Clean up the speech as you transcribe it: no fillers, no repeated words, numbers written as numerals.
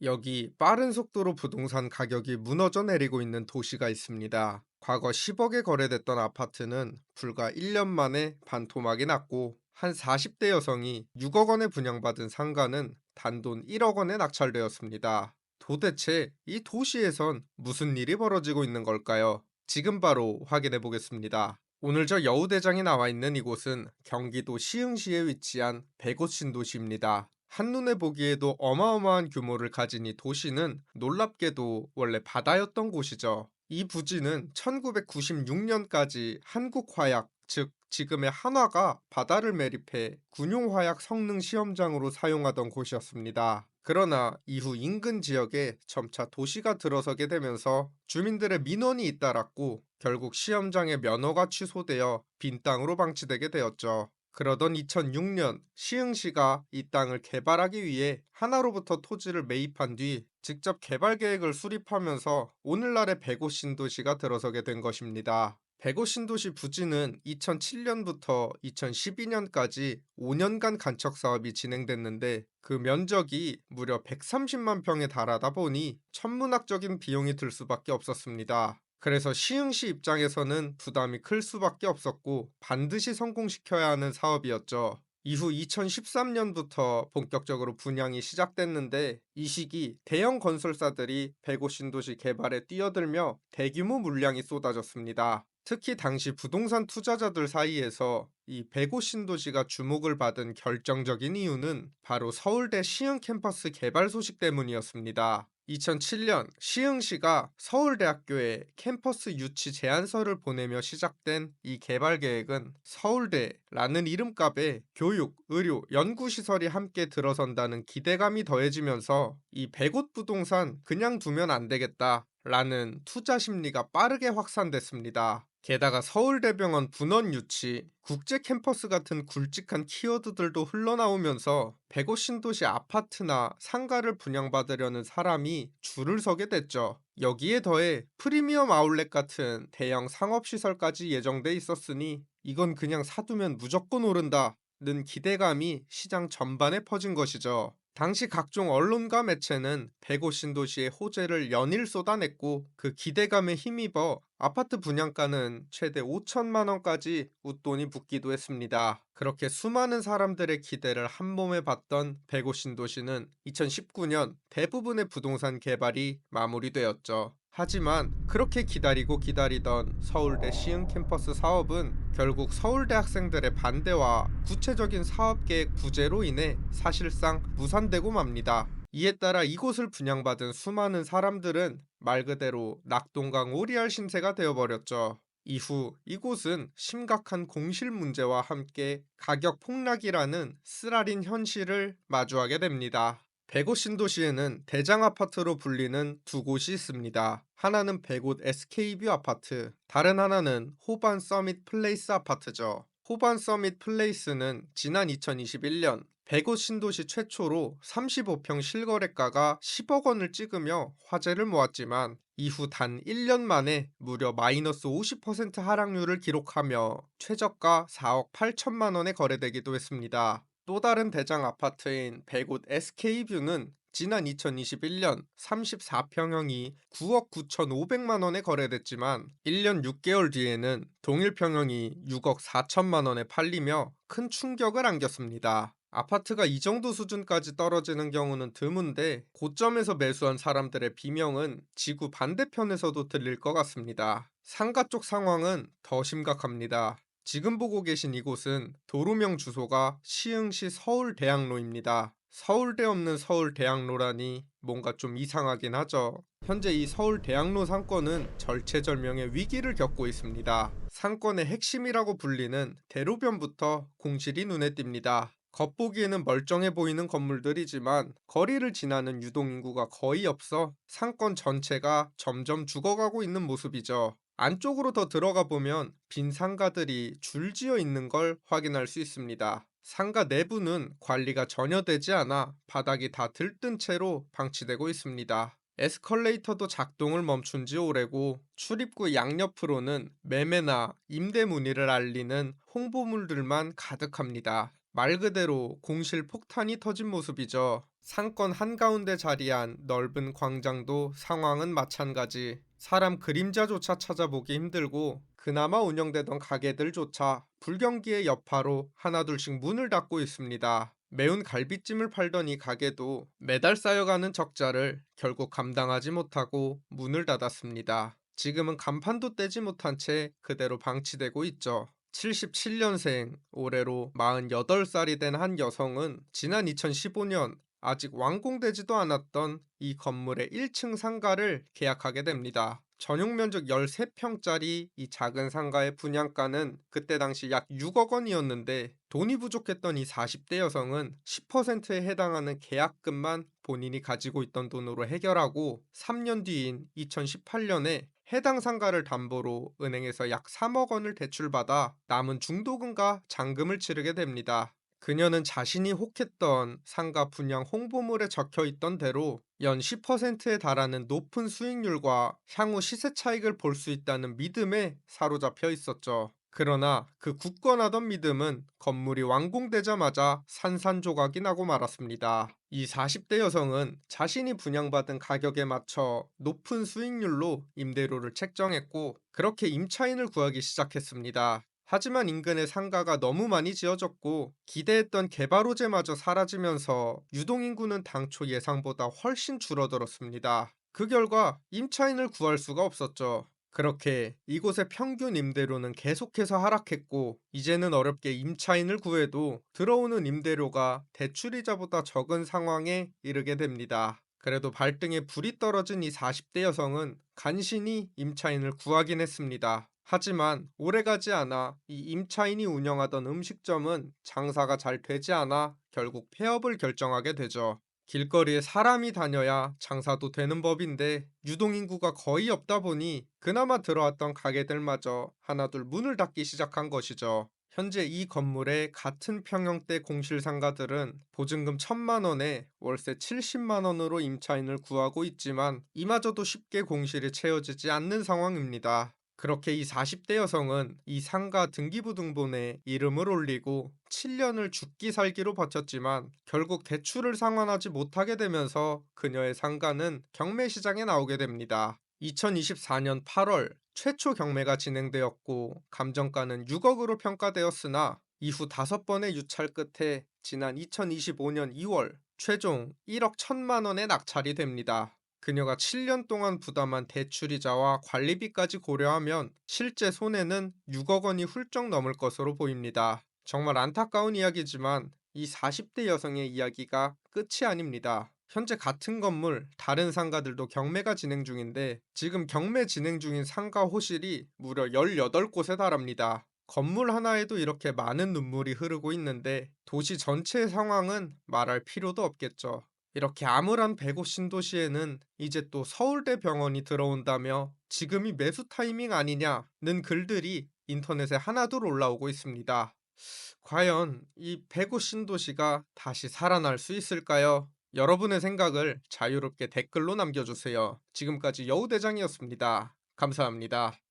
여기 빠른 속도로 부동산 가격이 무너져 내리고 있는 도시가 있습니다. 과거 10억에 거래됐던 아파트는 불과 1년 만에 반토막이 났고, 한 40대 여성이 6억 원에 분양받은 상가는 단돈 1억 원에 낙찰되었습니다. 도대체 이 도시에선 무슨 일이 벌어지고 있는 걸까요? 지금 바로 확인해 보겠습니다. 오늘 저 여우대장이 나와 있는 이곳은 경기도 시흥시에 위치한 백옷 신도시입니다. 한눈에 보기에도 어마어마한 규모를 가진 이 도시는 놀랍게도 원래 바다였던 곳이죠. 이 부지는 1996년까지 한국화약, 즉 지금의 한화가 바다를 매립해 군용화약 성능 시험장으로 사용하던 곳이었습니다. 그러나 이후 인근 지역에 점차 도시가 들어서게 되면서 주민들의 민원이 잇따랐고, 결국 시험장의 면허가 취소되어 빈 땅으로 방치되게 되었죠. 그러던 2006년 시흥시가 이 땅을 개발하기 위해 하나로부터 토지를 매입한 뒤 직접 개발 계획을 수립하면서 오늘날의 백오 신도시가 들어서게 된 것입니다. 백오 신도시 부지는 2007년부터 2012년까지 5년간 간척 사업이 진행됐는데, 그 면적이 무려 130만 평에 달하다 보니 천문학적인 비용이 들 수밖에 없었습니다. 그래서 시흥시 입장에서는 부담이 클 수밖에 없었고, 반드시 성공시켜야 하는 사업이었죠. 이후 2013년부터 본격적으로 분양이 시작됐는데, 이 시기 대형 건설사들이 백오 신도시 개발에 뛰어들며 대규모 물량이 쏟아졌습니다. 특히 당시 부동산 투자자들 사이에서 이 백오 신도시가 주목을 받은 결정적인 이유는 바로 서울대 시흥 캠퍼스 개발 소식 때문이었습니다. 2007년 시흥시가 서울대학교에 캠퍼스 유치 제안서를 보내며 시작된 이 개발 계획은 서울대라는 이름값에 교육, 의료, 연구시설이 함께 들어선다는 기대감이 더해지면서 이 백옷 부동산 그냥 두면 안 되겠다 라는 투자 심리가 빠르게 확산됐습니다. 게다가 서울대병원 분원 유치, 국제 캠퍼스 같은 굵직한 키워드들도 흘러나오면서 백오 신도시 아파트나 상가를 분양받으려는 사람이 줄을 서게 됐죠. 여기에 더해 프리미엄 아울렛 같은 대형 상업시설까지 예정돼 있었으니 이건 그냥 사두면 무조건 오른다는 기대감이 시장 전반에 퍼진 것이죠. 당시 각종 언론과 매체는 백오 신도시의 호재를 연일 쏟아냈고, 그 기대감에 힘입어 아파트 분양가는 최대 5천만 원까지 웃돈이 붙기도 했습니다. 그렇게 수많은 사람들의 기대를 한 몸에 받던 백오 신도시는 2019년 대부분의 부동산 개발이 마무리되었죠. 하지만 그렇게 기다리고 기다리던 서울대 시흥 캠퍼스 사업은 결국 서울대 학생들의 반대와 구체적인 사업계획 부재로 인해 사실상 무산되고 맙니다. 이에 따라 이곳을 분양받은 수많은 사람들은 말 그대로 낙동강 오리알 신세가 되어버렸죠. 이후 이곳은 심각한 공실 문제와 함께 가격 폭락이라는 쓰라린 현실을 마주하게 됩니다. 백옷 신도시에는 대장 아파트로 불리는 두 곳이 있습니다. 하나는 백옷 SK뷰 아파트, 다른 하나는 호반 서밋 플레이스 아파트죠. 호반 서밋 플레이스는 지난 2021년 백옷 신도시 최초로 35평 실거래가가 10억 원을 찍으며 화제를 모았지만, 이후 단 1년 만에 무려 마이너스 50% 하락률을 기록하며 최저가 4억 8천만 원에 거래되기도 했습니다. 또 다른 대장 아파트인 백옷 SK뷰는 지난 2021년 34평형이 9억 9천5백만 원에 거래됐지만, 1년 6개월 뒤에는 동일 평형이 6억 4천만 원에 팔리며 큰 충격을 안겼습니다. 아파트가 이 정도 수준까지 떨어지는 경우는 드문데, 고점에서 매수한 사람들의 비명은 지구 반대편에서도 들릴 것 같습니다. 상가 쪽 상황은 더 심각합니다. 지금 보고 계신 이곳은 도로명 주소가 시흥시 서울대학로입니다. 서울대 없는 서울대학로라니 뭔가 좀 이상하긴 하죠. 현재 이 서울대학로 상권은 절체절명의 위기를 겪고 있습니다. 상권의 핵심이라고 불리는 대로변부터 공실이 눈에 띕니다. 겉보기에는 멀쩡해 보이는 건물들이지만 거리를 지나는 유동인구가 거의 없어 상권 전체가 점점 죽어가고 있는 모습이죠. 안쪽으로 더 들어가 보면 빈 상가들이 줄지어 있는 걸 확인할 수 있습니다. 상가 내부는 관리가 전혀 되지 않아 바닥이 다 들뜬 채로 방치되고 있습니다. 에스컬레이터도 작동을 멈춘 지 오래고, 출입구 양옆으로는 매매나 임대 문의를 알리는 홍보물들만 가득합니다. 말 그대로 공실 폭탄이 터진 모습이죠. 상권 한가운데 자리한 넓은 광장도 상황은 마찬가지. 사람 그림자조차 찾아보기 힘들고 그나마 운영되던 가게들조차 불경기의 여파로 하나둘씩 문을 닫고 있습니다. 매운 갈비찜을 팔던 이 가게도 매달 쌓여가는 적자를 결국 감당하지 못하고 문을 닫았습니다. 지금은 간판도 떼지 못한 채 그대로 방치되고 있죠. 77년생, 올해로 48살이 된 한 여성은 지난 2015년 아직 완공되지도 않았던 이 건물의 1층 상가를 계약하게 됩니다. 전용 면적 13평짜리 이 작은 상가의 분양가는 그때 당시 약 6억 원이었는데 돈이 부족했던 이 40대 여성은 10%에 해당하는 계약금만 본인이 가지고 있던 돈으로 해결하고 3년 뒤인 2018년에 해당 상가를 담보로 은행에서 약 3억 원을 대출받아 남은 중도금과 잔금을 치르게 됩니다. 그녀는 자신이 혹했던 상가 분양 홍보물에 적혀 있던 대로 연 10%에 달하는 높은 수익률과 향후 시세 차익을 볼 수 있다는 믿음에 사로잡혀 있었죠. 그러나 그 굳건하던 믿음은 건물이 완공되자마자 산산조각이 나고 말았습니다. 이 40대 여성은 자신이 분양받은 가격에 맞춰 높은 수익률로 임대료를 책정했고 그렇게 임차인을 구하기 시작했습니다. 하지만 인근의 상가가 너무 많이 지어졌고 기대했던 개발 호재마저 사라지면서 유동인구는 당초 예상보다 훨씬 줄어들었습니다. 그 결과 임차인을 구할 수가 없었죠. 그렇게 이곳의 평균 임대료는 계속해서 하락했고 이제는 어렵게 임차인을 구해도 들어오는 임대료가 대출이자보다 적은 상황에 이르게 됩니다. 그래도 발등에 불이 떨어진 이 40대 여성은 간신히 임차인을 구하긴 했습니다. 하지만 오래가지 않아 이 임차인이 운영하던 음식점은 장사가 잘 되지 않아 결국 폐업을 결정하게 되죠. 길거리에 사람이 다녀야 장사도 되는 법인데 유동인구가 거의 없다 보니 그나마 들어왔던 가게들마저 하나둘 문을 닫기 시작한 것이죠. 현재 이 건물의 같은 평형대 공실 상가들은 보증금 1,000만 원에 월세 70만 원으로 임차인을 구하고 있지만 이마저도 쉽게 공실이 채워지지 않는 상황입니다. 그렇게 이 40대 여성은 이 상가 등기부등본에 이름을 올리고 7년을 죽기 살기로 버텼지만 결국 대출을 상환하지 못하게 되면서 그녀의 상가는 경매시장에 나오게 됩니다. 2024년 8월 최초 경매가 진행되었고 감정가는 6억으로 평가되었으나 이후 5번의 유찰 끝에 지난 2025년 2월 최종 1억 1천만 원에 낙찰이 됩니다. 그녀가 7년 동안 부담한 대출이자와 관리비까지 고려하면 실제 손해는 6억 원이 훌쩍 넘을 것으로 보입니다. 정말 안타까운 이야기지만 이 40대 여성의 이야기가 끝이 아닙니다. 현재 같은 건물 다른 상가들도 경매가 진행 중인데 지금 경매 진행 중인 상가 호실이 무려 18곳에 달합니다. 건물 하나에도 이렇게 많은 눈물이 흐르고 있는데 도시 전체의 상황은 말할 필요도 없겠죠. 이렇게 암울한 105 신도시에는 이제 또 서울대 병원이 들어온다며 지금이 매수 타이밍 아니냐는 글들이 인터넷에 하나둘 올라오고 있습니다. 과연 이 105 신도시가 다시 살아날 수 있을까요? 여러분의 생각을 자유롭게 댓글로 남겨주세요. 지금까지 여우대장이었습니다. 감사합니다.